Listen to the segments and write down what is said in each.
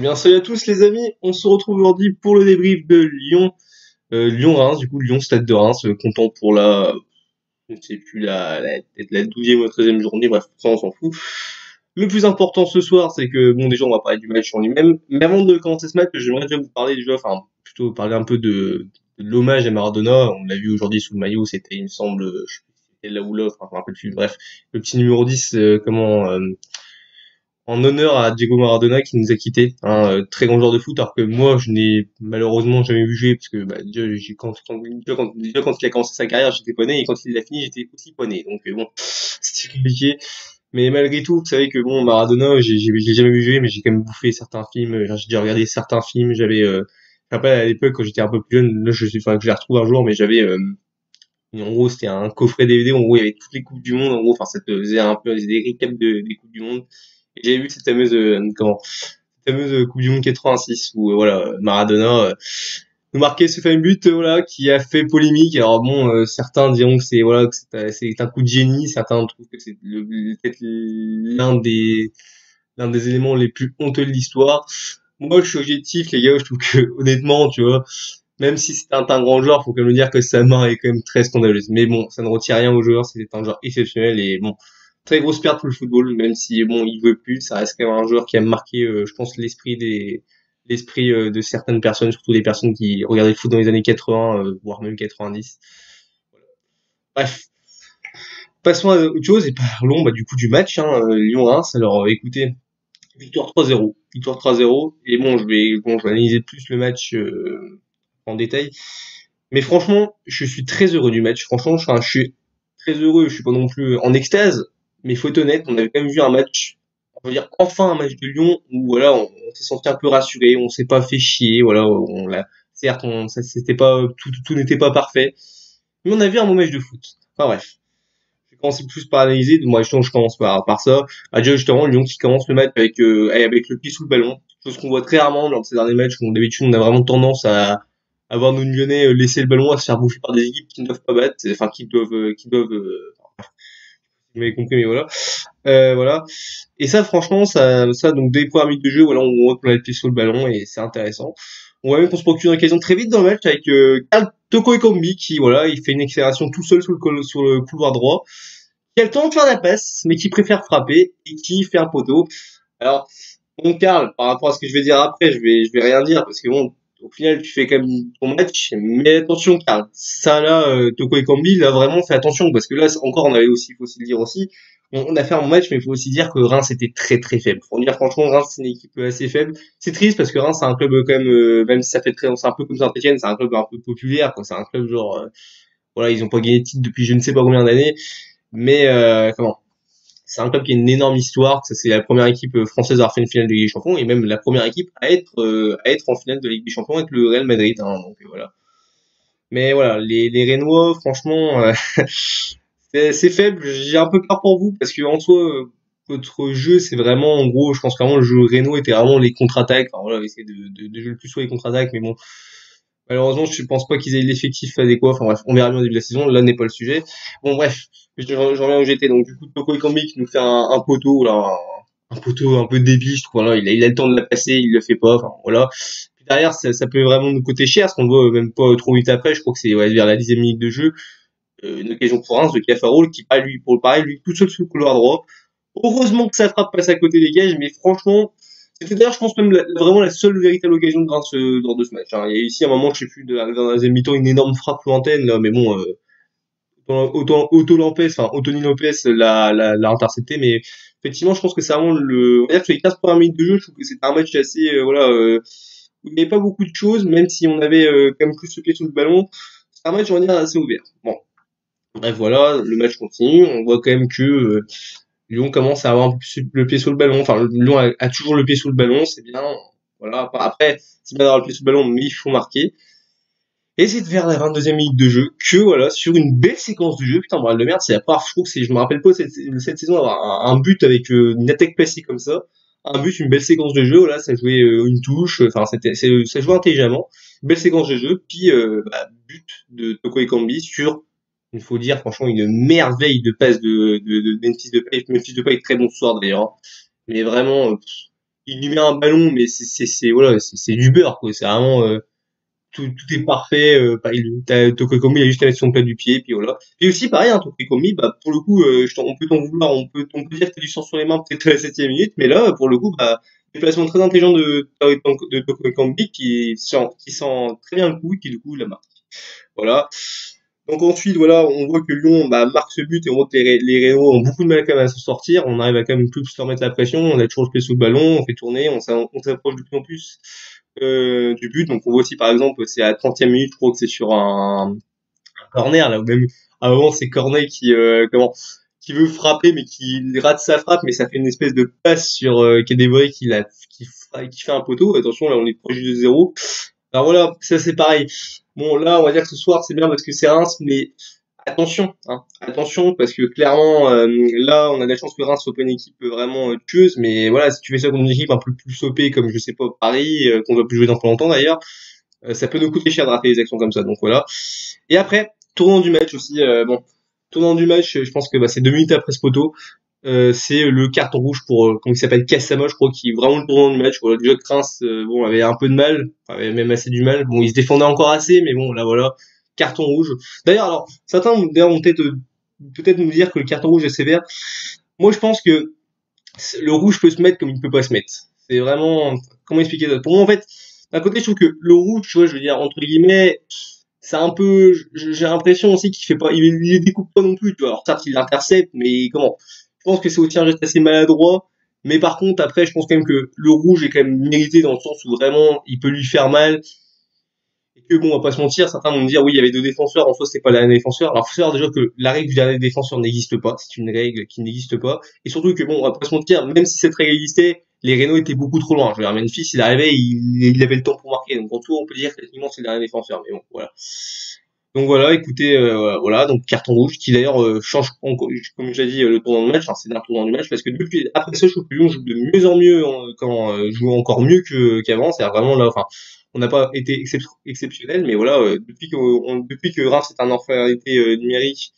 Eh bien, salut à tous les amis, on se retrouve aujourd'hui pour le débrief de Lyon, Lyon-Reims, du coup Lyon Stade de Reims, comptant pour je ne sais plus, peut-être la 12e ou la 13e journée, bref, ça on s'en fout. Le plus important ce soir, c'est que, bon, déjà on va parler du match en lui-même, mais avant de commencer ce match, j'aimerais déjà vous parler déjà, enfin, plutôt parler un peu de l'hommage à Maradona. On l'a vu aujourd'hui sous le maillot, c'était, il me semble, je sais plus si c'était là ou là, enfin, je me rappelle plus, bref, le petit numéro 10, en honneur à Diego Maradona qui nous a quittés, très grand joueur de foot, alors que moi je n'ai malheureusement jamais vu jouer parce que déjà, quand il a commencé sa carrière j'étais pas né et quand il l'a fini j'étais aussi pas né, donc bon c'était compliqué. Mais malgré tout, vous savez que bon Maradona j'ai jamais vu jouer, mais j'ai quand même bouffé certains films, j'ai déjà regardé certains films, je me rappelle à l'époque quand j'étais un peu plus jeune, là enfin que je l'ai retrouvé un jour, mais en gros c'était un coffret DVD, en gros il y avait toutes les coupes du monde, en gros enfin ça te faisait un peu des récaps des coupes du monde. Et j'avais vu cette fameuse cette fameuse Coupe du Monde 86 où voilà Maradona nous marquait ce fameux but voilà qui a fait polémique. Alors bon, certains diront que c'est un coup de génie, certains trouvent que c'est peut-être l'un des éléments les plus honteux de l'histoire. Moi, je suis objectif, les gars. Je trouve que honnêtement, tu vois, même si c'est un grand joueur, faut quand même dire que sa main est quand même très scandaleuse. Mais bon, ça ne retire rien au joueur. C'était un joueur exceptionnel et bon, très grosse perte pour le football. Même si bon, il jouait plus, ça reste quand même un joueur qui a marqué, je pense, l'esprit de certaines personnes, surtout des personnes qui regardaient le foot dans les années 80, voire même 90. Bref, passons à autre chose et parlons du coup du match, Lyon-Reims. Alors écoutez, victoire 3-0, victoire 3-0. Et bon, je vais analyser plus le match en détail. Mais franchement, je suis très heureux du match. Franchement, je suis très heureux. Je suis pas non plus en extase, mais il faut être honnête, on avait quand même vu un match, on va dire enfin un match de Lyon où voilà, on s'est senti un peu rassuré, on s'est pas fait chier, voilà, on l'a, certes, c'était pas tout n'était pas parfait, mais on a vu un bon match de foot. Enfin bref. Je vais commencer plus par analyser. Moi, je commence par ça. Déjà, justement, Lyon qui commence le match avec le pied sous le ballon. Chose qu'on voit très rarement dans ces derniers matchs où d'habitude on a vraiment tendance à voir nos Lyonnais laisser le ballon, à se faire bouffer par des équipes qui ne doivent pas battre, enfin vous m'avez compris, mais voilà. Voilà. Et ça, franchement, ça, donc, dès les premières minutes de jeu, voilà, on voit qu'on a le pied sur le ballon et c'est intéressant. On voit même qu'on se procure une occasion très vite dans le match avec, Karl Toko Ekambi qui, voilà, il fait une accélération tout seul sur le couloir droit, qui a le temps de faire la passe, mais qui préfère frapper et qui fait un poteau. Alors, bon, Karl, par rapport à ce que je vais dire après, je vais rien dire parce que bon, au final, tu fais quand même ton match, mais attention, Karl. Ça, là, Toko Ekambi, là, vraiment, fait attention parce que là, encore, on avait aussi, faut aussi le dire aussi, on a fait un bon match, mais il faut aussi dire que Reims était très très faible. Faut dire franchement, Reims c'est une équipe assez faible. C'est triste parce que Reims c'est un club quand même, même si ça fait très, c'est un peu comme Saint-Etienne, c'est un club un peu populaire, quoi. C'est un club genre, voilà, ils ont pas gagné de titre depuis je ne sais pas combien d'années, mais comment c'est un club qui a une énorme histoire. C'est la première équipe française à avoir fait une finale de Ligue des Champions et même la première équipe à être en finale de Ligue des Champions avec le Real Madrid. Donc voilà. Mais voilà, les Rénois, franchement, c'est faible. J'ai un peu peur pour vous parce que en soi, votre jeu, c'est vraiment, en gros, je pense vraiment le jeu Renault était vraiment les contre-attaques. Enfin voilà, essayer de jouer le plus sur les contre-attaques, mais bon, malheureusement, je pense pas qu'ils aient l'effectif adéquat. Enfin bref, on verra bien au début de la saison. Là n'est pas le sujet. Bon bref, j'en reviens où j'étais. Donc du coup, Toko Ekambi qui nous fait un poteau, là, un poteau un peu débile, je trouve. Voilà, il a le temps de la passer, il le fait pas. Enfin voilà. Puis derrière, ça peut vraiment nous coûter cher, parce qu'on le voit même pas trop vite après. Je crois que c'est vers la 10e minute de jeu, une occasion pour Reims de Cafaro qui pas lui pour le pareil, lui tout seul sur le couloir droit. Heureusement que sa frappe passe à côté des gages, mais franchement, c'était d'ailleurs, je pense, même vraiment la seule véritable occasion de Reims lors de ce match. Il y a eu ici un moment, je sais plus, dans la deuxième mi-temps, une énorme frappe lointaine, là, mais bon, Anthony Lopez l'a intercepté, mais effectivement, je pense que c'est vraiment on va dire que sur les 15 premières minutes de jeu, je trouve que c'était un match assez, où il n'y avait pas beaucoup de choses, même si on avait quand même plus le pied sous le ballon. C'est un match, on va dire, assez ouvert. Bon, bref, voilà, le match continue. On voit quand même que Lyon commence à avoir un peu plus le pied sur le ballon. Enfin, Lyon a toujours le pied sous le ballon, c'est bien. Voilà. Après, c'est bien d'avoir le pied sous le ballon, mais il faut marquer. Et c'est vers la 22e minute de jeu que, voilà, sur une belle séquence de jeu, putain, bordel de merde, c'est la part, je trouve que je me rappelle pas cette saison avoir un but avec une attaque placée comme ça. Un but, une belle séquence de jeu, voilà, ça jouait une touche, enfin, ça jouait intelligemment. Belle séquence de jeu, puis, but de Toko Ekambi sur, il faut dire, franchement, une merveille de passe de Memphis Depay. Memphis Depay est très bon ce soir, d'ailleurs, hein. Mais vraiment, il lui met un ballon, mais voilà, c'est du beurre, quoi. C'est vraiment, tout est parfait. Tokokomi, il a juste à mettre son plat du pied, puis voilà. Et aussi, pareil, hein, Tokokomi, bah, pour le coup, on peut t'en vouloir, on peut dire que t'as du sang sur les mains, peut-être à la 7e minute, mais là, pour le coup, bah, déplacement très intelligent de Tokokomi qui sent très bien le coup, qui du coup la marque. Voilà. Donc ensuite, voilà, on voit que Lyon bah, marque ce but et on voit que les Rénaux ont beaucoup de mal quand même à se sortir. On arrive à quand même plus se remettre la pression. On a toujours le pied sous le ballon, on fait tourner, on s'approche de plus en plus du but. Donc on voit aussi par exemple, c'est à la 30e minute, je crois que c'est sur un corner là, ou même avant c'est Cornet qui veut frapper mais qui rate sa frappe, mais ça fait une espèce de passe sur qui est dévoré, qui fait un poteau. Attention, là on est proche de 0. Alors voilà, ça c'est pareil. Bon là, on va dire que ce soir c'est bien parce que c'est Reims, mais attention, hein, attention parce que clairement là, on a de la chance que Reims soit pas une équipe vraiment tueuse, mais voilà, si tu fais ça contre une équipe un peu plus sopée comme je sais pas Paris, qu'on va plus jouer dans pas longtemps d'ailleurs, ça peut nous coûter cher de rater des actions comme ça. Donc voilà. Et après, tournant du match aussi. Bon, tournant du match, je pense que bah, c'est 2 minutes après ce poteau. C'est le carton rouge pour comment il s'appelle Cassama, je crois, qui est vraiment le tournant du match. Voilà, déjà que Reims bon avait un peu de mal, avait même assez du mal. Bon, il se défendait encore assez, mais bon là voilà, carton rouge. D'ailleurs, alors certains d'ailleurs vont peut-être nous dire que le carton rouge est sévère. Moi, je pense que le rouge peut se mettre comme il peut pas se mettre. C'est vraiment comment expliquer ça. Pour moi, en fait, d'un côté, je trouve que le rouge, tu vois, je veux dire entre guillemets, c'est un peu, j'ai l'impression aussi qu'il fait pas, il les découpe pas non plus, tu vois. Alors certes, il l'intercepte, mais comment? Je pense que c'est aussi un geste assez maladroit. Mais par contre, après, je pense quand même que le rouge est quand même mérité dans le sens où vraiment, il peut lui faire mal. Et que bon, on va pas se mentir, certains vont me dire, oui, il y avait 2 défenseurs, en soi, c'était pas le dernier défenseur. Alors, faut savoir déjà que la règle du dernier défenseur n'existe pas. C'est une règle qui n'existe pas. Et surtout que bon, on va pas se mentir, même si cette règle existait, les Renault étaient beaucoup trop loin. Je veux dire, Memphis, il arrivait, il avait le temps pour marquer. Donc, en tout, on peut dire que techniquement, c'est le dernier défenseur. Mais bon, voilà. Donc voilà, écoutez, voilà, donc carton rouge qui d'ailleurs change, comme j'ai dit, le tournant du match. Enfin, c'est un tournant du match parce que depuis après ça, je trouve que Lyon joue de mieux en mieux, quand joue encore mieux qu'avant. C'est vraiment là, enfin, on n'a pas été exceptionnel, mais voilà, depuis que Reims est en infériorité numérique,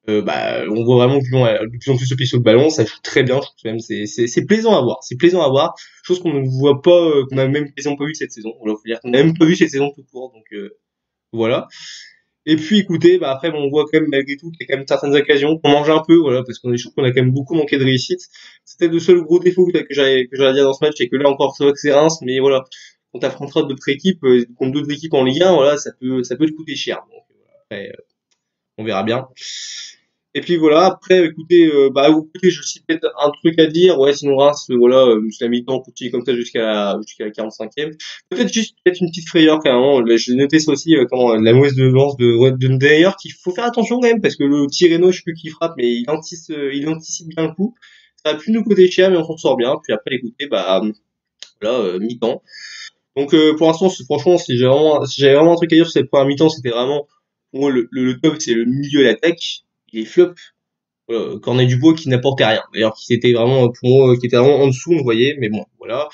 bah, on voit vraiment que Lyon a de plus en plus se pied sur le ballon. Ça joue très bien, je trouve même. C'est plaisant à voir. C'est plaisant à voir. Chose qu'on ne voit pas, qu'on a même quasiment pas vu cette saison. Voilà, faut dire qu'on n'a même pas vu cette saison tout court. Donc voilà. Et puis écoutez, bah après bon, on voit quand même malgré tout qu'il y a quand même certaines occasions qu'on mange un peu, voilà, parce qu'on est sûr qu'on a quand même beaucoup manqué de réussite. C'était le seul gros défaut que j'allais dire dans ce match, et que là encore c'est vrai que c'est Reims, mais voilà, quand t'affronteras d'autres équipes, contre d'autres équipes en Ligue 1, voilà, ça peut te coûter cher. Donc voilà, après, on verra bien. Et puis voilà, après, écoutez, écoutez, je cite peut-être un truc à dire, ouais, sinon Reims, voilà, la mi-temps continue comme ça jusqu'à la 45e. Peut-être une petite frayeur quand même. J'ai noté ça aussi, la mauvaise de lance de d'ailleurs, qu'il faut faire attention quand même, parce que le Tirreno, je sais plus qui frappe, mais il anticipe bien le coup. Ça a pu nous coûter cher, mais on s'en sort bien. Puis après, écoutez, bah, voilà, mi-temps. Donc, pour l'instant, franchement, si j'avais vraiment un truc à dire sur cette première mi-temps, c'était vraiment, pour moi, le top, c'est le milieu et l'attaque. Il est flop. Cornet Dubois qui n'apportait rien. D'ailleurs, qui était vraiment, pour moi, qui était vraiment en dessous, vous voyez, mais bon, voilà.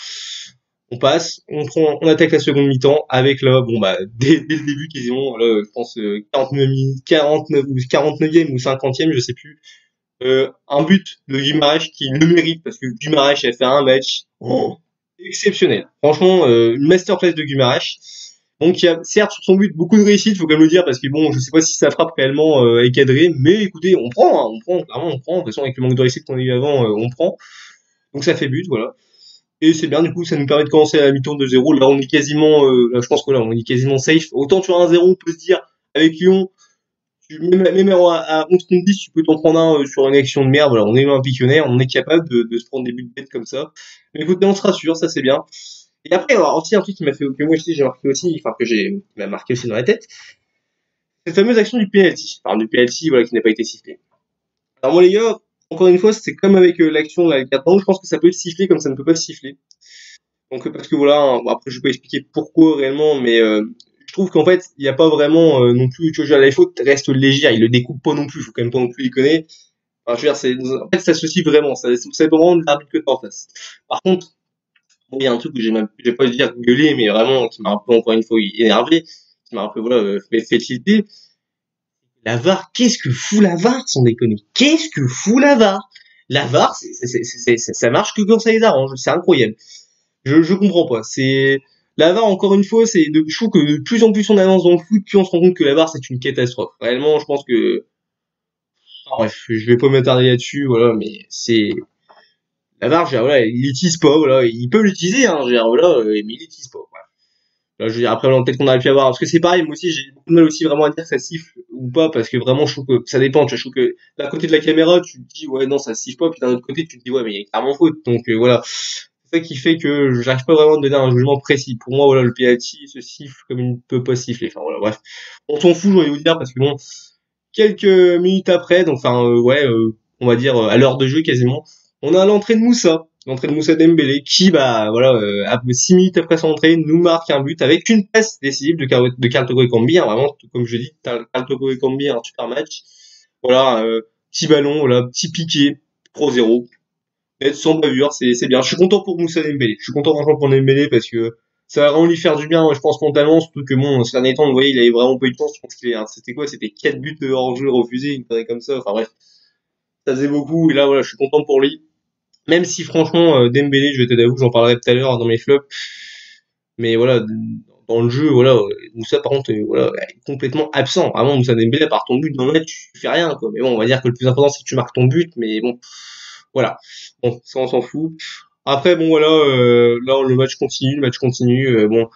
On passe, on attaque la seconde mi-temps avec là, bon bah, dès le début quasiment, là, je pense, 49 ou 49e ou 50e, je sais plus. Un but de Guimarães qui le mérite parce que Guimarães a fait un match exceptionnel. Franchement, une masterclass de Guimarães. Donc il y a certes sur son but beaucoup de réussite, faut quand même le dire, parce que bon, je sais pas si sa frappe réellement est cadrée, mais écoutez, on prend, hein, on prend, clairement on prend. De toute façon, avec le manque de réussite qu'on a eu avant, on prend. Donc ça fait but, voilà. Et c'est bien, du coup, ça nous permet de commencer à la mi-temps de 0. Là, on est quasiment, là, je pense que là, on est quasiment safe. Autant sur 1-0, on peut se dire, avec Lyon, même à 11 contre 10, tu peux t'en prendre un sur une action de merde. Voilà, on est olympiquenaire, on est capable de se prendre des buts de bête comme ça. Mais écoutez, on se rassure, ça c'est bien. Et après, alors, aussi un truc qui m'a fait, que moi aussi j'ai marqué aussi, enfin qui m'a marqué aussi dans la tête, cette fameuse action du penalty. Enfin, du penalty, voilà, qui n'a pas été sifflé. Alors moi les gars, encore une fois, c'est comme avec l'action là, le carton, je pense que ça peut être sifflé comme ça ne peut pas se siffler. Donc parce que voilà, hein, bon, après je vais pas expliquer pourquoi réellement, mais je trouve qu'en fait, il n'y a pas vraiment non plus, tu vois, les fautes restent légères, il le découpe pas non plus, faut quand même pas non plus les connaître. Enfin, je veux dire, en fait, ça se suit vraiment, ça vraiment de l'arbitre que t'as en face. Par contre, bon, il y a un truc que j'ai pas dire gueuler, mais vraiment, qui m'a un peu, encore une fois, énervé, qui m'a un peu, voilà, fait tilter. La VAR, qu'est-ce que fout la VAR, sans déconner? Qu'est-ce que fout la VAR? La VAR, ça marche que quand ça les arrange. C'est incroyable. Je comprends pas. C'est la VAR encore une fois, je trouve que de plus en plus on avance dans le foot, plus on se rend compte que la VAR c'est une catastrophe. Réellement, je pense que bref, je vais pas m'attarder là-dessus, voilà, mais c'est la VAR, je veux dire, voilà, il l'utilise pas, voilà, il peut l'utiliser, hein, je veux dire, voilà, mais il l'utilise pas. Voilà. Là, je veux dire, après, voilà, peut-être qu'on aurait pu avoir, parce que c'est pareil, moi aussi, j'ai beaucoup de mal aussi vraiment à dire que ça siffle ou pas, parce que vraiment, je trouve que ça dépend, tu vois, je trouve que d'un côté de la caméra, tu te dis, ouais, non, ça siffle pas, puis d'un autre côté, tu te dis, ouais, mais il y a clairement faute. Donc, voilà. C'est ça qui fait que j'arrive pas vraiment à donner un jugement précis. Pour moi, voilà, le penalty se siffle comme il ne peut pas siffler. Enfin, voilà, bref. On s'en fout, je vais vous dire, parce que bon, quelques minutes après, donc, enfin, ouais, on va dire, à l'heure de jeu quasiment, on a l'entrée de Moussa Dembélé, qui, bah, voilà, 6 minutes après son entrée, nous marque un but avec une passe décisive de Carl Toko Ekambi, hein, vraiment, comme je dis, Carl Toko Ekambi, un super match. Voilà, petit ballon, voilà, petit piqué, pro 0 être sans bavure, c'est bien. Je suis content pour Moussa Dembélé. Je suis content franchement pour Dembélé parce que ça va vraiment lui faire du bien, je pense mentalement, surtout que bon, ces derniers temps, vous voyez, il avait vraiment pas eu de temps. Je pense qu'il est, c'était quoi? C'était 4 buts de hors-jeu refusés, une connerie comme ça. Enfin bref, ça faisait beaucoup. Et là, voilà, je suis content pour lui. Même si franchement, Dembélé, je vais t'aider à vous, j'en parlerai tout à l'heure dans mes flops. Mais voilà, dans le jeu, voilà, Moussa par contre, voilà, est complètement absent. Vraiment, Moussa Dembélé, à part ton but dans le match, tu fais rien, quoi. Mais bon, on va dire que le plus important, c'est que tu marques ton but. Mais bon, voilà. Bon, ça on s'en fout. Après bon voilà, là le match continue. Bon,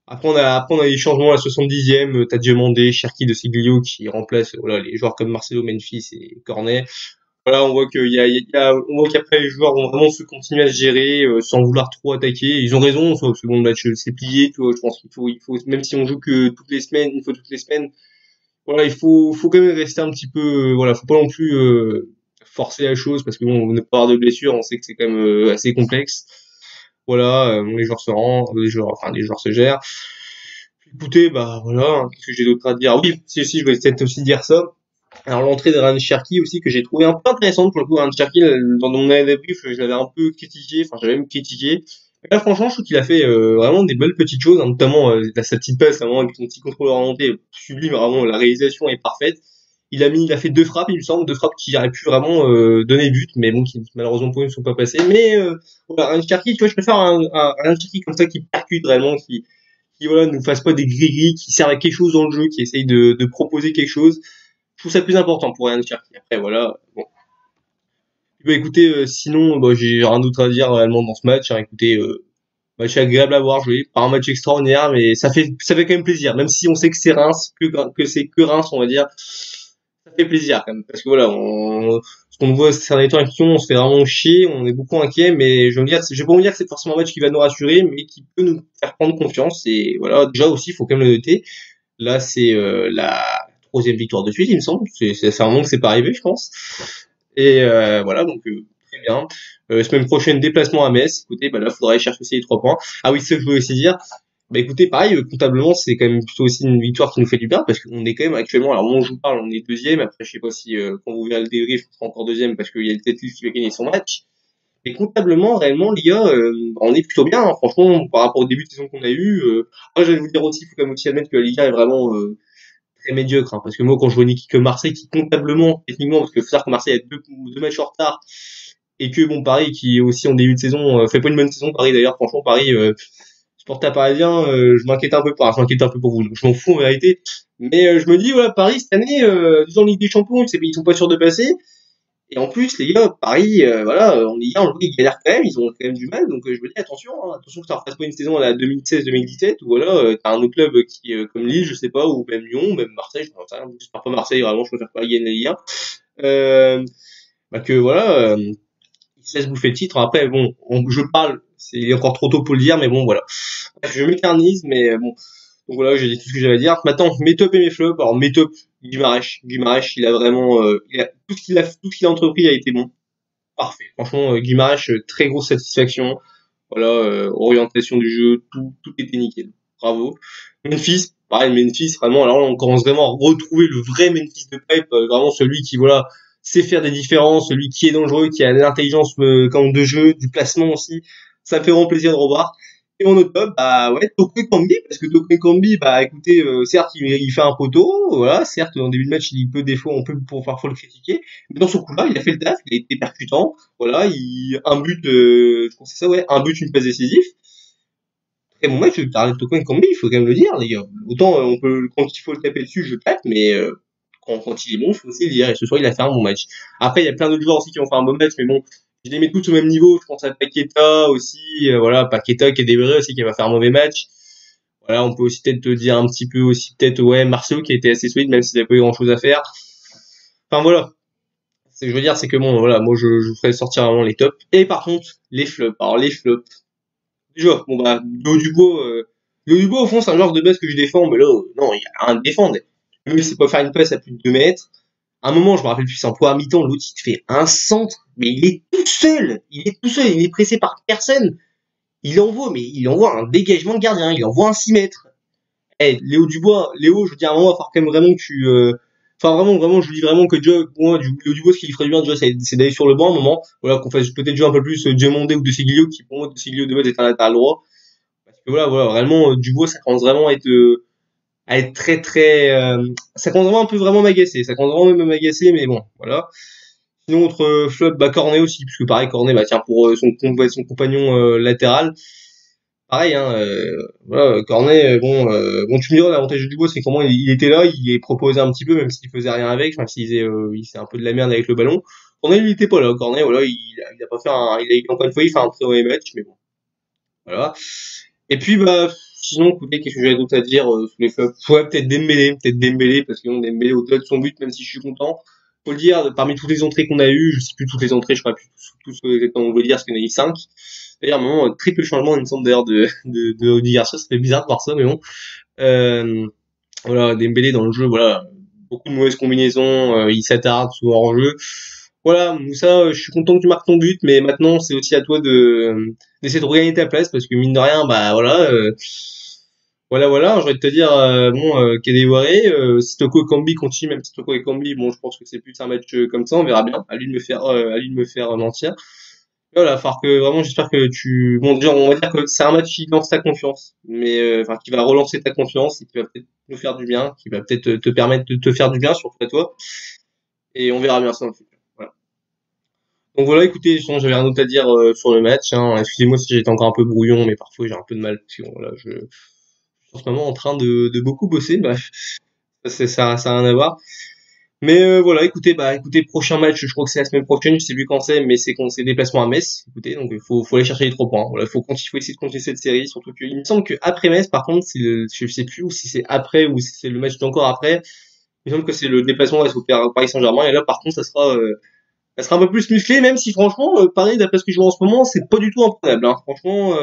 après on a des changements à la 70e. T'as Diomandé, Cherki de Siglio qui remplace voilà les joueurs comme Marcelo, Memphis et Cornet. Voilà, on voit on voit qu'après les joueurs vont vraiment se continuer à se gérer sans vouloir trop attaquer. Ils ont raison, parce que bon le match s'est plié. Tu vois, je pense qu'il faut même si on joue que toutes les semaines, une fois toutes les semaines, voilà, il faut quand même rester un petit peu, voilà, faut pas non plus forcer la chose parce que bon, on ne pas avoir de blessure, on sait que c'est quand même assez complexe. Voilà, les joueurs se rendent, les joueurs se gèrent. Écoutez, bah voilà, hein, qu'est-ce que j'ai d'autre à dire? Ah oui, si, je voulais peut-être aussi dire ça. Alors l'entrée de Ryan Cherky aussi que j'ai trouvé un peu intéressante pour le coup. Ryan Cherky, dans mon débrief, je l'avais un peu critiqué, enfin j'avais même critiqué. Et là franchement, je trouve qu'il a fait vraiment des belles petites choses, hein, notamment sa petite passe, vraiment avec son petit contrôle orienté sublime, vraiment la réalisation est parfaite. Il a fait 2 frappes, il me semble, 2 frappes qui auraient pu vraiment donner but, mais bon, qui malheureusement pour eux ne sont pas passées. Mais voilà, Ryan Cherky, tu vois, je préfère un Ryan Cherky comme ça qui percute vraiment, qui voilà, nous fasse pas des gris-gris, qui servent à quelque chose dans le jeu, qui essaye de proposer quelque chose. Je trouve ça plus important pour Ryan Cherky. Après, voilà, bon. Bah écoutez, sinon, bah, j'ai rien d'autre à dire réellement dans ce match. Hein. Écoutez, match agréable à voir jouer, pas un match extraordinaire, mais ça fait quand même plaisir. Même si on sait que c'est Reims, que c'est que Reims, on va dire, ça fait plaisir quand même. Parce que voilà, ce qu'on voit ces derniers temps avec Lyon, on se fait vraiment chier, on est beaucoup inquiet, mais je vais pas vous dire que c'est forcément un match qui va nous rassurer, mais qui peut nous faire prendre confiance. Et voilà, déjà aussi, il faut quand même le noter. Là, c'est la troisième victoire de suite, il me semble. C'est un moment que c'est pas arrivé, je pense. Et voilà, donc très bien. Semaine prochaine, déplacement à Metz. Écoutez, bah là, faudra aller chercher aussi les 3 points. Ah oui, c'est ce que je voulais aussi dire. Bah écoutez, pareil, comptablement, c'est quand même plutôt aussi une victoire qui nous fait du bien parce qu'on est quand même actuellement, alors moi je vous parle, on est deuxième. Après, je sais pas si quand vous verrez le débrief, on sera encore deuxième parce qu'il y a peut-être qui va gagner son match. Mais comptablement, réellement, l'IA, on est plutôt bien. Hein. Franchement, par rapport au début de saison qu'on a eu. Moi, je vais vous dire aussi, il faut quand même aussi admettre que l'IA est vraiment très médiocre, hein, parce que moi quand je vois une équipe que Marseille qui comptablement, techniquement, parce que faut savoir que Marseille a deux matchs en retard et que bon Paris qui est aussi en début de saison fait pas une bonne saison. Paris d'ailleurs, franchement Paris, supporter parisien, je m'inquiète un peu pas, je m'inquiète un peu pour vous, donc je m'en fous en vérité. Mais je me dis voilà Paris cette année, ils ont Ligue des Champions, ils sont pas sûrs de passer. Et en plus, les gars, Paris, voilà, en Ligue 1, ils galèrent quand même, ils ont quand même du mal, donc je me dis attention, hein, attention que ça refasse pas une saison à la 2016-2017, ou voilà, t'as un autre club qui, comme Lille, je sais pas, ou même Lyon, ou même Marseille, je sais rien, j'espère pas Marseille, vraiment, je préfère pas gagner la Ligue 1, bah que voilà, ils se laissent bouffer le titre. Après, bon, je parle, il est encore trop tôt pour le dire, mais bon, voilà. Bref, je m'éternise, mais bon, donc voilà, j'ai dit tout ce que j'avais à dire. Maintenant, mes tops et mes flops. Alors mes tops, Guimarães, il a vraiment, tout ce qu'il a entrepris a été bon, parfait. Franchement, Guimarães, très grosse satisfaction. Voilà, orientation du jeu, tout était nickel. Bravo. Memphis, pareil, Memphis, vraiment. Alors là, on commence vraiment à retrouver le vrai Memphis de Pep, vraiment celui qui, voilà, sait faire des différences, celui qui est dangereux, qui a l'intelligence quand de jeu, du placement aussi. Ça me fait vraiment plaisir de revoir. Et en autre top, bah ouais, Toko Ekambi, parce que Toko Ekambi, bah écoutez, certes il fait un poteau, voilà, certes en début de match il peut des fois, on peut pour parfois le critiquer, mais dans son coup-là, il a fait le taf, il a été percutant, voilà, un but, je pense que c'est ça, ouais, un but, une passe décisive. Très bon match, de Toko Ekambi, il faut quand même le dire, les gars. Autant on peut, quand il faut le taper dessus, je tape, mais quand il est bon, il faut aussi le dire. Et ce soir, il a fait un bon match. Après, il y a plein d'autres joueurs aussi qui ont fait un bon match, mais bon, je les mets tous au même niveau. Je pense à Paqueta aussi, voilà, Paqueta qui est débré aussi, qui va faire un mauvais match. Voilà, on peut aussi peut-être te dire un petit peu aussi, peut-être, ouais, Marcelo qui a été assez solide, même s'il n'a pas eu grand-chose à faire. Enfin, voilà. Ce que je veux dire, c'est que bon, voilà, moi, je ferai sortir vraiment les tops. Et par contre, les flops. Alors, les flops. Déjà, bon, bah, Léo Dubois, au fond, c'est un genre de base que je défends, mais là, non, il y a rien à défendre. Même si c'est pas faire une passe à plus de 2 mètres. À un moment, je me rappelle plus, c'est en première mi-temps, l'autre, il te fait un centre, mais il est tout seul. Il est tout seul, il est pressé par personne. Il envoie un dégagement de gardien, il envoie un 6 mètres. Eh, Léo Dubois, Léo, je veux dire, à un moment, il va falloir quand même vraiment que tu, enfin, vraiment, je vous dis vraiment que déjà, moi, Léo Dubois, ce qu'il ferait du bien, déjà, c'est d'aller sur le banc, à un moment. Voilà, qu'on fasse peut-être jouer un peu plus Diomandé ou De Seglio, qui, pour moi, De Seglio, de base, est un latéral droit. Parce que voilà, vraiment, Dubois, ça commence vraiment à être très, très, ça commence vraiment un peu vraiment m'agacer. Ça commence vraiment même à m'agacer, mais bon, voilà. Sinon, autre flop, bah Cornet aussi, puisque pareil, Cornet, bah tiens, pour son compagnon latéral, pareil, hein, voilà, Cornet, bon, tu me diras, l'avantage de Dubois, c'est comment il était là, il est proposé un petit peu, même s'il faisait rien avec, même s'il faisait, il faisait un peu de la merde avec le ballon. Cornet, il était pas là. Cornet, voilà, il a pas fait encore une fois, il fait un très mauvais match, mais bon, voilà. Et puis, bah, sinon, écoutez, qu'est-ce que j'avais d'autre à dire sur les flops? Ouais, peut-être Dembélé, parce que bon, Dembélé au-delà de son but, même si je suis content. Faut le dire, parmi toutes les entrées qu'on a eues, je sais plus toutes les entrées, je sais pas plus tous exactement on veut dire, parce qu'il y en a eu 5. D'ailleurs, à un moment, triple changement, il me semble d'ailleurs de Rudy Garcia, ça fait bizarre de voir ça, mais bon. Euh, voilà, Dembélé dans le jeu, voilà, beaucoup de mauvaises combinaisons, il s'attarde souvent en jeu. Voilà, Moussa, je suis content que tu marques ton but, mais maintenant c'est aussi à toi d'essayer de regagner ta place parce que mine de rien, bah voilà, voilà, j'ai envie de te dire, bon, Kadewere, si Toko Ekambi continue, même si Toko Ekambi, bon, je pense que c'est plus un match comme ça, on verra bien. À lui de me faire mentir. Voilà, falloir que vraiment, j'espère que bon, déjà, on va dire que c'est un match qui lance ta confiance, mais enfin, qui va relancer ta confiance et qui va peut-être nous faire du bien, qui va peut-être te permettre de te faire du bien, surtout à toi, et on verra bien ça dans le futur. Voilà. Donc voilà, écoutez, sinon j'avais rien d'autre à dire sur le match. Hein. Excusez-moi si j'étais encore un peu brouillon, mais parfois j'ai un peu de mal parce que voilà, je suis en ce moment en train de beaucoup bosser. Bref, ça a rien à voir. Mais voilà, écoutez, prochain match, je crois que c'est la semaine prochaine, je sais plus quand c'est, mais c'est quand c'est déplacement à Metz. Écoutez, donc faut aller chercher les 3 points. Voilà, faut essayer de continuer cette série, surtout que il me semble que après Metz, par contre, je sais plus ou si c'est après ou si c'est le match d'encore après. Il me semble que c'est le déplacement au Paris Saint-Germain et là par contre ça sera un peu plus musclé, même si franchement, Paris, d'après ce que je vois en ce moment, c'est pas du tout imprenable. Hein. Franchement,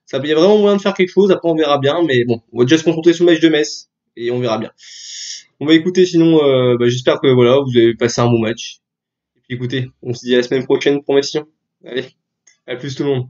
ça il y a vraiment moyen de faire quelque chose. Après, on verra bien, mais bon, on va déjà se concentrer sur le match de Metz et on verra bien. On va écouter, sinon, bah, j'espère que voilà, vous avez passé un bon match. Et puis écoutez, on se dit à la semaine prochaine pour Metz. Allez, à plus tout le monde.